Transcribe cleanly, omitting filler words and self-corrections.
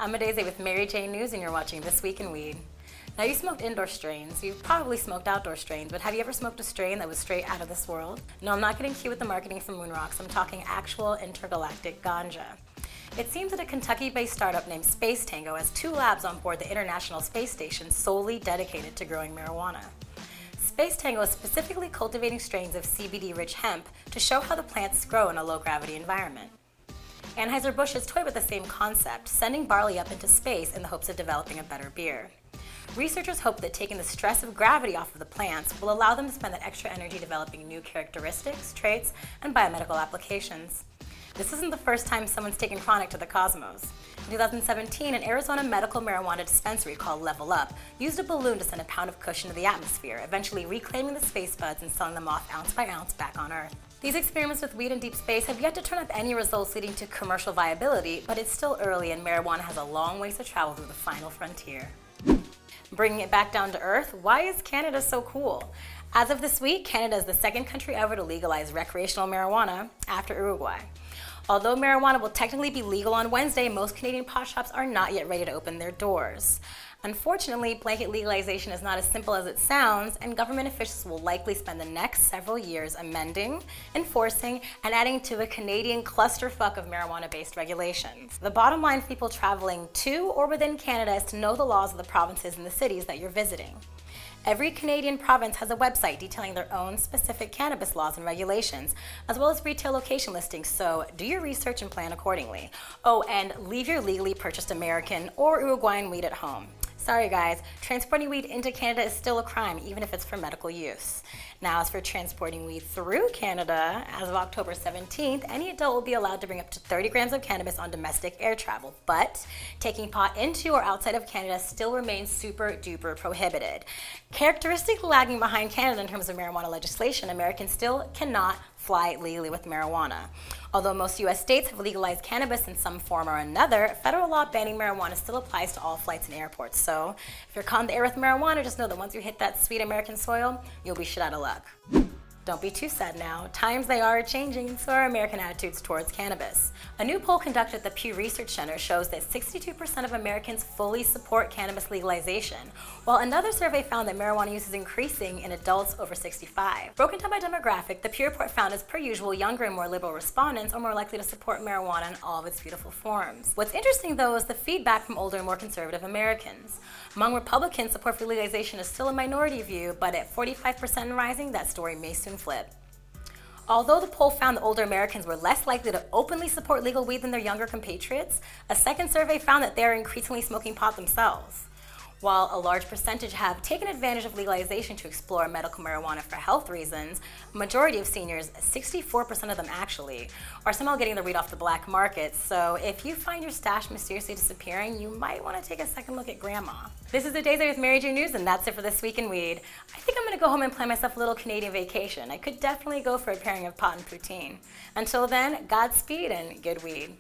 I'm Adeze with Mary Jane News, and you're watching This Week in Weed. Now, you smoked indoor strains. You've probably smoked outdoor strains, but have you ever smoked a strain that was straight out of this world? No, I'm not getting cute with the marketing from Moon Rocks. I'm talking actual intergalactic ganja. It seems that a Kentucky-based startup named Space Tango has 2 labs on board the International Space Station solely dedicated to growing marijuana. Space Tango is specifically cultivating strains of CBD-rich hemp to show how the plants grow in a low-gravity environment. Anheuser-Busch has toyed with the same concept, sending barley up into space in the hopes of developing a better beer. Researchers hope that taking the stress of gravity off of the plants will allow them to spend that extra energy developing new characteristics, traits, and biomedical applications. This isn't the first time someone's taken chronic to the cosmos. In 2017, an Arizona medical marijuana dispensary called Level Up used a balloon to send a pound of kush into the atmosphere, eventually reclaiming the space buds and selling them off ounce by ounce back on Earth. These experiments with weed in deep space have yet to turn up any results leading to commercial viability, but it's still early and marijuana has a long ways to travel through the final frontier. Bringing it back down to earth, why is Canada so cool? As of this week, Canada is the second country ever to legalize recreational marijuana after Uruguay. Although marijuana will technically be legal on Wednesday, most Canadian pot shops are not yet ready to open their doors. Unfortunately, blanket legalization is not as simple as it sounds, and government officials will likely spend the next several years amending, enforcing, and adding to a Canadian clusterfuck of marijuana-based regulations. The bottom line for people traveling to or within Canada is to know the laws of the provinces and the cities that you're visiting. Every Canadian province has a website detailing their own specific cannabis laws and regulations, as well as retail location listings, so do your research and plan accordingly. Oh, and leave your legally purchased American or Uruguayan weed at home. Sorry guys, transporting weed into Canada is still a crime, even if it's for medical use. Now, as for transporting weed through Canada, as of October 17th, any adult will be allowed to bring up to 30 grams of cannabis on domestic air travel, but taking pot into or outside of Canada still remains super duper prohibited. Characteristically lagging behind Canada in terms of marijuana legislation, Americans still cannot fly legally with marijuana. Although most U.S. states have legalized cannabis in some form or another, federal law banning marijuana still applies to all flights and airports. So if you're caught in the air with marijuana, just know that once you hit that sweet American soil, you'll be shit out of luck. Don't be too sad now. Times they are changing, and so are American attitudes towards cannabis. A new poll conducted at the Pew Research Center shows that 62% of Americans fully support cannabis legalization, while another survey found that marijuana use is increasing in adults over 65. Broken down by demographic, the Pew report found, as per usual, younger and more liberal respondents are more likely to support marijuana in all of its beautiful forms. What's interesting, though, is the feedback from older and more conservative Americans. Among Republicans, support for legalization is still a minority view, but at 45% and rising, that story may soon flip. Although the poll found that older Americans were less likely to openly support legal weed than their younger compatriots, a second survey found that they are increasingly smoking pot themselves. While a large percentage have taken advantage of legalization to explore medical marijuana for health reasons, a majority of seniors, 64% of them actually, are somehow getting the weed off the black market. So if you find your stash mysteriously disappearing, you might want to take a second look at grandma. This is Adeze with Mary Jane News, and that's it for This Week in Weed. I think I'm going to go home and plan myself a little Canadian vacation. I could definitely go for a pairing of pot and poutine. Until then, Godspeed and good weed.